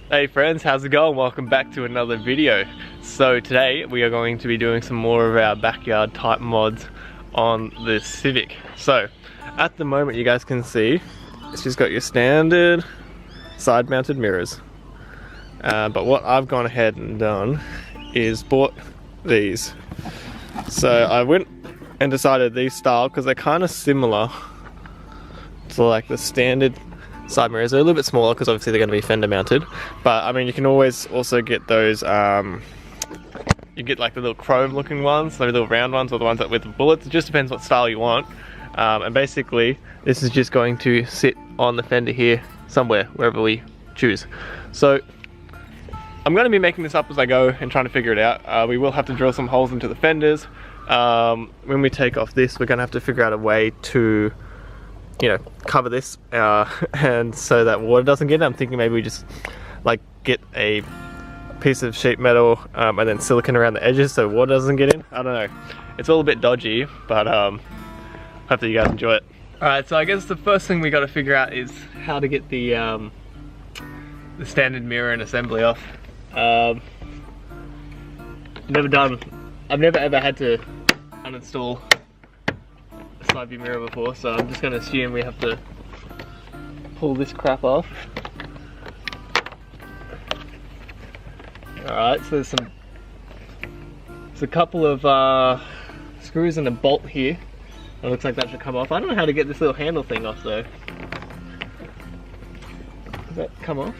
Hey friends, how's it going? Welcome back to another video. So today we are going to be doing some more of our backyard type mods on the Civic. So at the moment you guys can see it's just got your standard side mounted mirrors. But what I've gone ahead and done is bought these. So I went and decided these style because they're kind of similar to like the standard side mirrors. They're a little bit smaller because obviously they're going to be fender mounted, but I mean you can always also get those you get like the little chrome looking ones, the little round ones, or the ones that with the bullets. It just depends what style you want. And basically this is just going to sit on the fender here somewhere, wherever we choose. So I'm going to be making this up as I go and trying to figure it out. We will have to drill some holes into the fenders. When we take off this, we're going to have to figure out a way to, you know, cover this and so that water doesn't get in. I'm thinking maybe we just like get a piece of sheet metal and then silicone around the edges so water doesn't get in. I don't know, it's all a bit dodgy, but hopefully you guys enjoy it. Alright, so I guess the first thing we got to figure out is how to get the standard mirror and assembly off. I've never ever had to uninstall side view mirror before, so I'm just going to assume we have to pull this crap off. Alright, so there's a couple of screws and a bolt here. It looks like that should come off. I don't know how to get this little handle thing off though. Does that come off?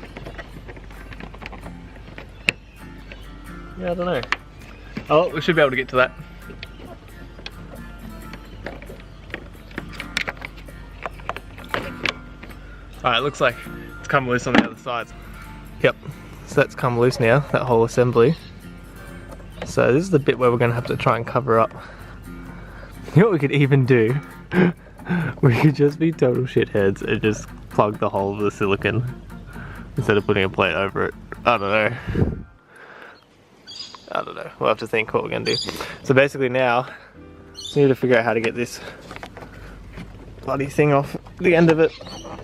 Yeah, I don't know. Oh, we should be able to get to that. Alright, looks like it's come loose on the other side. Yep, so that's come loose now, that whole assembly. So this is the bit where we're going to have to try and cover up. You know what we could even do? We could just be total shitheads and just plug the hole of the silicone instead of putting a plate over it. I don't know, we'll have to think what we're going to do. So basically now, we need to figure out how to get this bloody thing off the end of it.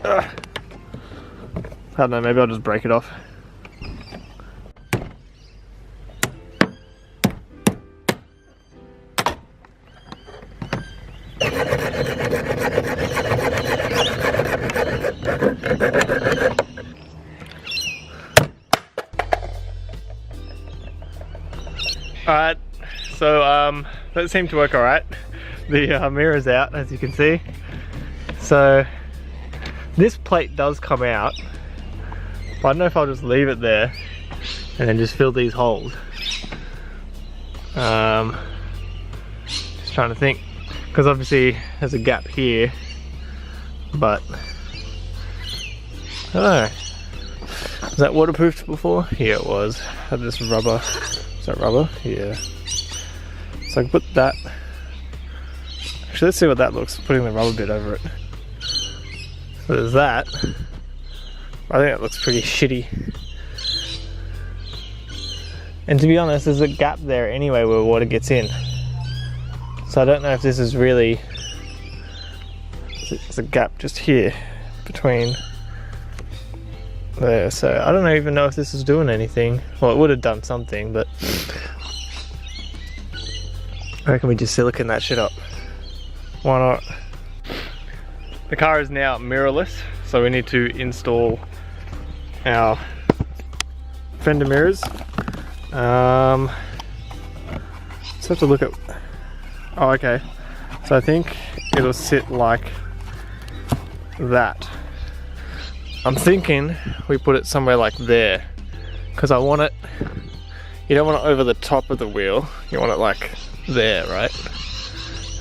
Ugh. I don't know, maybe I'll just break it off. Alright, so that seemed to work alright. The mirror's out, as you can see. So this plate does come out, but I don't know if I'll just leave it there and then just fill these holes. Just trying to think, because obviously there's a gap here, but I don't know. Was that waterproofed before? Yeah, it was. Had this rubber. Is that rubber? Yeah. So I can put that. Actually, let's see what that looks. Putting the rubber bit over it. So there's that. I think that looks pretty shitty. And to be honest, there's a gap there anyway where water gets in. So I don't know if this is really... There's a gap just here between there. So I don't even know if this is doing anything. Well, it would have done something, but I reckon we just silicone that shit up. Why not? The car is now mirrorless, so we need to install our fender mirrors. Let's have to look at... Oh, okay. So I think it'll sit like that. I'm thinking we put it somewhere like there, because I want it... You don't want it over the top of the wheel, you want it like there, right?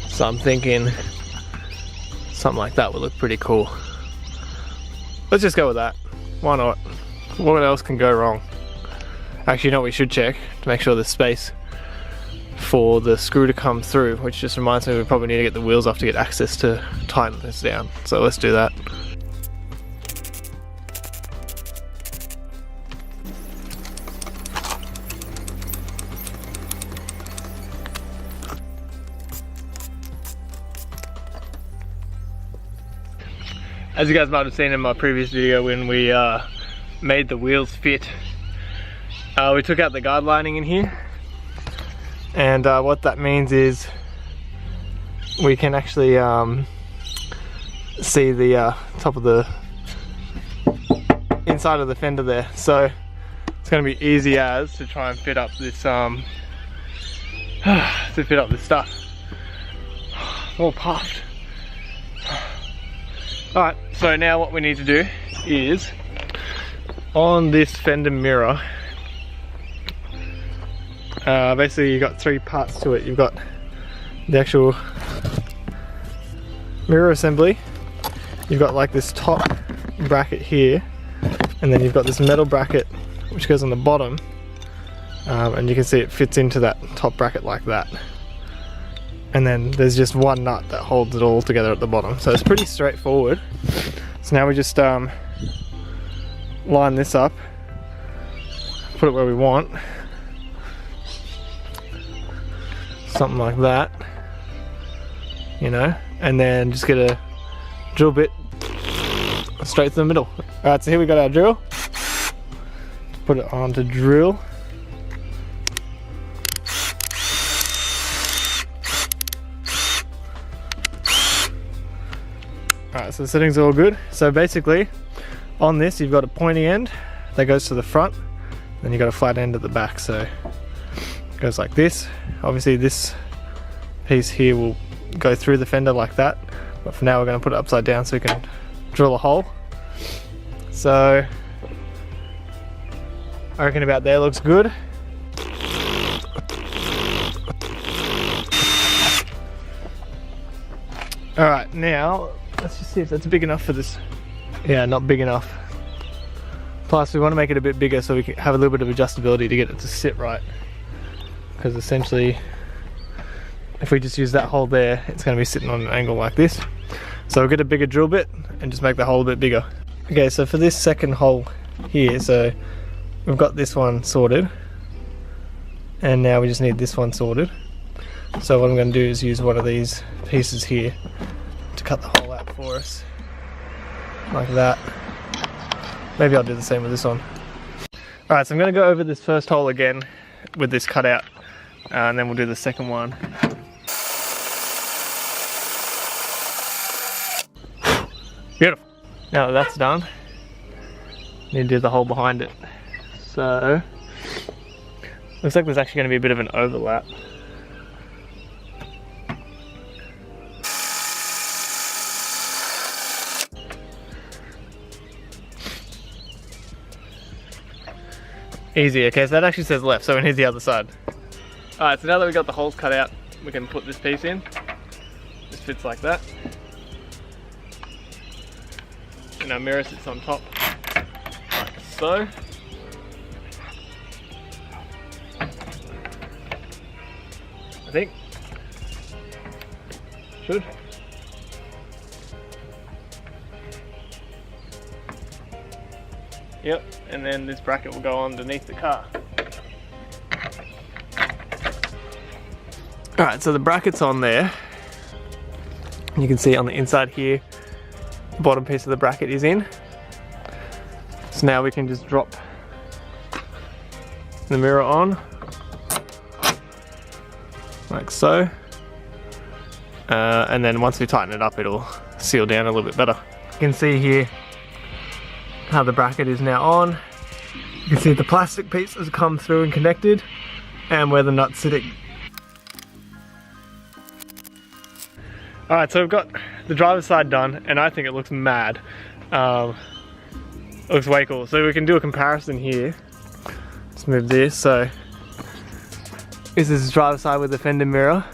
So I'm thinking something like that would look pretty cool. Let's just go with that. Why not? What else can go wrong? Actually, you know what we should check to make sure there's space for the screw to come through, which just reminds me we probably need to get the wheels off to get access to tighten this down. So let's do that. As you guys might have seen in my previous video when we made the wheels fit. We took out the guide lining in here, and what that means is we can actually see the top of the inside of the fender there, so it's going to be easy as to try and fit up this to fit up this stuff. All puffed. Alright, so now what we need to do is on this fender mirror, basically you've got three parts to it. You've got the actual mirror assembly, you've got like this top bracket here, and then you've got this metal bracket which goes on the bottom, and you can see it fits into that top bracket like that. And then there's just one nut that holds it all together at the bottom. So it's pretty straightforward. So now we just line this up, put it where we want. Something like that, you know, and then just get a drill bit straight to the middle. Alright, so here we got our drill. Put it on to drill. Alright, so the settings are all good. So basically, on this you've got a pointy end that goes to the front, then you've got a flat end at the back, so it goes like this. Obviously this piece here will go through the fender like that, but for now we're going to put it upside down so we can drill a hole. So I reckon about there looks good. Alright, now let's just see if that's big enough for this. Yeah, not big enough. Plus we want to make it a bit bigger so we can have a little bit of adjustability to get it to sit right. Because essentially, if we just use that hole there, it's going to be sitting on an angle like this. So we'll get a bigger drill bit and just make the hole a bit bigger. Okay, so for this second hole here, so we've got this one sorted, and now we just need this one sorted. So what I'm going to do is use one of these pieces here to cut the hole out for us, like that. Maybe I'll do the same with this one. Alright, so I'm going to go over this first hole again with this cutout, and then we'll do the second one. Beautiful. Now that that's done, need to do the hole behind it. So looks like there's actually going to be a bit of an overlap. Easy. Okay, so that actually says left, so we need the other side. Alright, so now that we got the holes cut out, we can put this piece in. This fits like that. And our mirror sits on top, like so. I think. Should. Yep, and then this bracket will go underneath the car. Alright, so the bracket's on there. You can see on the inside here, the bottom piece of the bracket is in. So now we can just drop the mirror on, like so. And then once we tighten it up, it'll seal down a little bit better. You can see here how the bracket is now on. You can see the plastic piece has come through and connected, and where the nut's sitting. Alright, so we've got the driver's side done, and I think it looks mad. It looks way cool. So we can do a comparison here. Let's move this. So this is the driver's side with the fender mirror,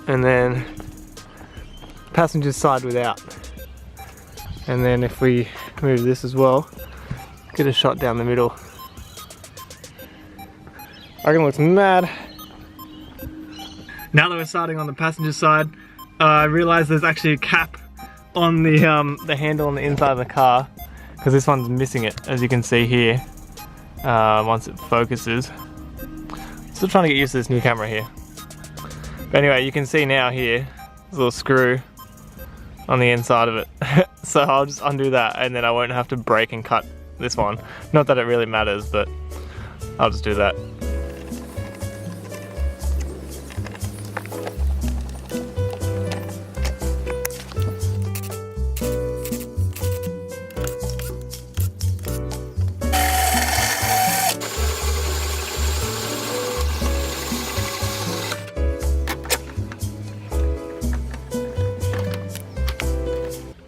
and then passenger's side without. And then if we move this as well, get a shot down the middle. I reckon it looks mad. Now that we're starting on the passenger side, I realised there's actually a cap on the handle on the inside of the car, because this one's missing it, as you can see here, once it focuses. Still trying to get used to this new camera here. But anyway, you can see now here, there's a little screw on the inside of it. So I'll just undo that, and then I won't have to break and cut this one. Not that it really matters, but I'll just do that.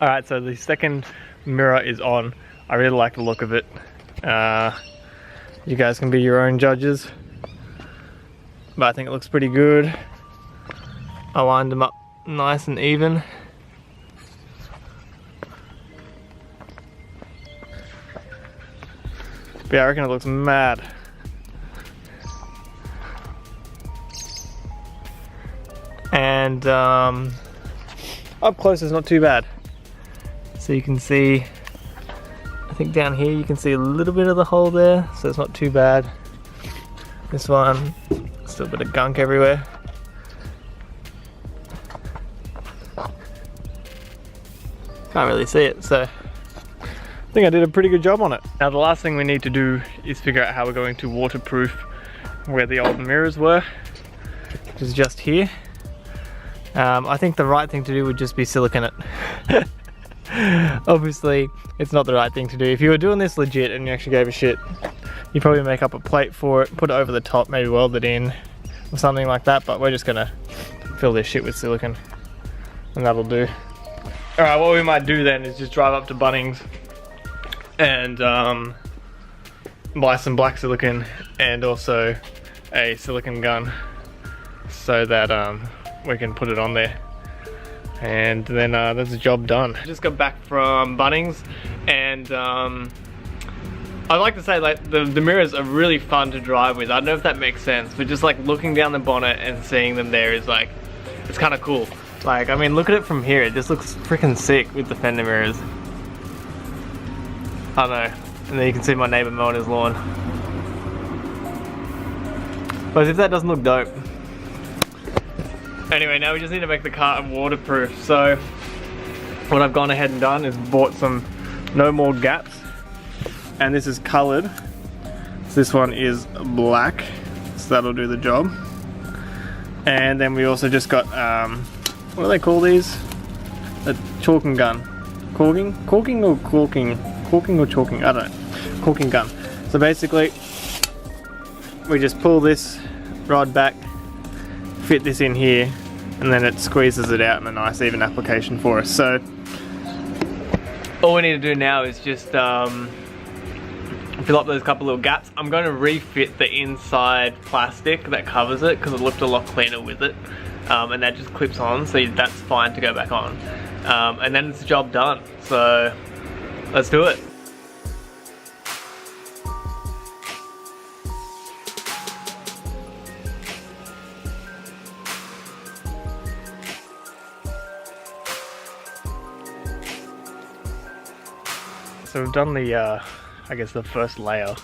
Alright, so the second mirror is on. I really like the look of it. You guys can be your own judges, but I think it looks pretty good. I lined them up nice and even. But yeah, I reckon it looks mad. And up close is not too bad. So you can see, I think down here you can see a little bit of the hole there, so it's not too bad. This one, still a bit of gunk everywhere. Can't really see it, so I think I did a pretty good job on it. Now the last thing we need to do is figure out how we're going to waterproof where the old mirrors were, which is just here. I think the right thing to do would just be silicone it. Obviously, it's not the right thing to do. If you were doing this legit and you actually gave a shit, you'd probably make up a plate for it, put it over the top, maybe weld it in or something like that, but we're just gonna fill this shit with silicone and that'll do. Alright, what we might do then is just drive up to Bunnings and buy some black silicone and also a silicone gun so that we can put it on there. And then that's the job done. I just got back from Bunnings and I'd like to say like the mirrors are really fun to drive with. I don't know if that makes sense, but just like looking down the bonnet and seeing them there is like, it's kind of cool. Like, I mean, look at it from here. It just looks freaking sick with the Fender mirrors. I don't know. And then you can see my neighbor mowing his lawn. But as if that doesn't look dope. Anyway, now we just need to make the car waterproof. So what I've gone ahead and done is bought some no more gaps, and this is colored. So this one is black, so that'll do the job. And then we also just got what do they call these? A chalking gun. Caulking or caulking? Caulking or chalking? I don't know. Caulking gun. So basically we just pull this rod back, fit this in here, and then it squeezes it out in a nice even application for us. So all we need to do now is just fill up those couple little gaps. I'm going to refit the inside plastic that covers it because it looked a lot cleaner with it, and that just clips on, so that's fine to go back on, and then it's the job done. So let's do it. So we've done the, I guess the first layer.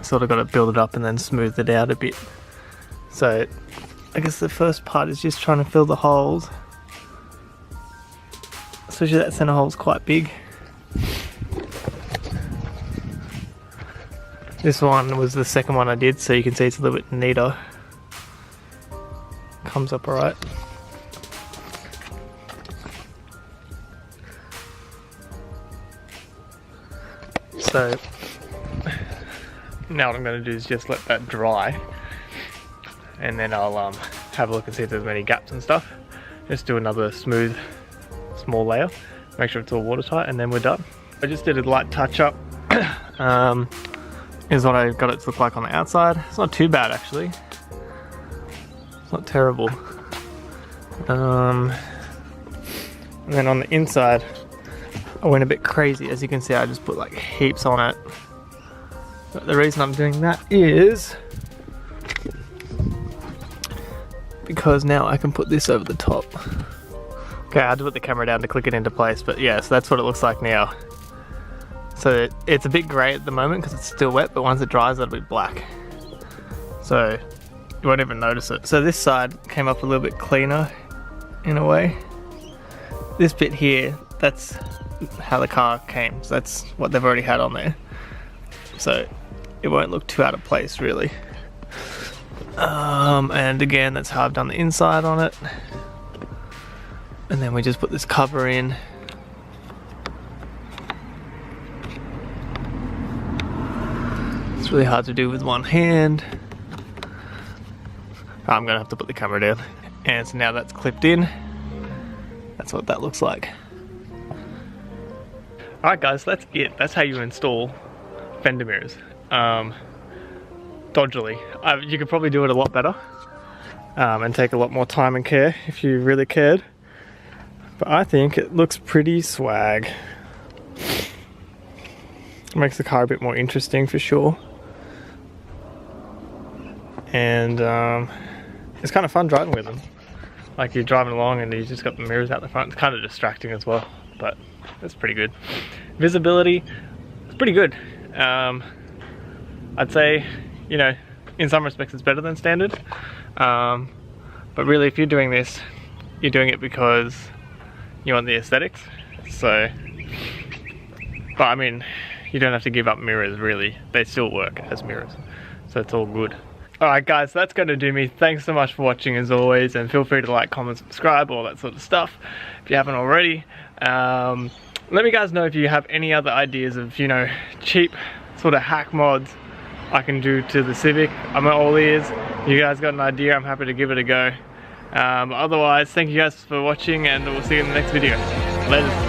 Sort of got to build it up and then smooth it out a bit. So I guess the first part is just trying to fill the holes. Especially that center hole is quite big. This one was the second one I did, so you can see it's a little bit neater. Comes up alright. So now what I'm going to do is just let that dry, and then I'll have a look and see if there's any gaps and stuff. Just do another smooth small layer, make sure it's all watertight, and then we're done. I just did a light touch up. Is what I got it to look like on the outside. It's not too bad actually. It's not terrible. And then on the inside I went a bit crazy. As you can see, I just put like heaps on it. But the reason I'm doing that is because now I can put this over the top. Okay, I had to put the camera down to click it into place, but yeah, so that's what it looks like now. So it's a bit grey at the moment because it's still wet, but once it dries it'll be black. So you won't even notice it. So this side came up a little bit cleaner in a way. This bit here, that's how the car came. So that's what they've already had on there. So it won't look too out of place really. And again, that's how I've done the inside on it. And then we just put this cover in. It's really hard to do with one hand. I'm gonna have to put the camera down. And so now that's clipped in. That's what that looks like. Alright guys, that's it. That's how you install fender mirrors. Dodgily. You could probably do it a lot better. And take a lot more time and care if you really cared. But I think it looks pretty swag. It makes the car a bit more interesting for sure. And it's kind of fun driving with them. Like you're driving along and you just got the mirrors out the front. It's kind of distracting as well, but it's pretty good. Visibility, it's pretty good. I'd say, you know, in some respects it's better than standard. But really if you're doing this, you're doing it because you want the aesthetics. So, but I mean, you don't have to give up mirrors really. They still work as mirrors. So it's all good. Alright guys, that's going to do me. Thanks so much for watching as always, and feel free to like, comment, subscribe, all that sort of stuff if you haven't already. Let me guys know if you have any other ideas of, you know, cheap sort of hack mods I can do to the Civic. I'm all ears. You guys got an idea, I'm happy to give it a go. Otherwise, thank you guys for watching and we'll see you in the next video. Later.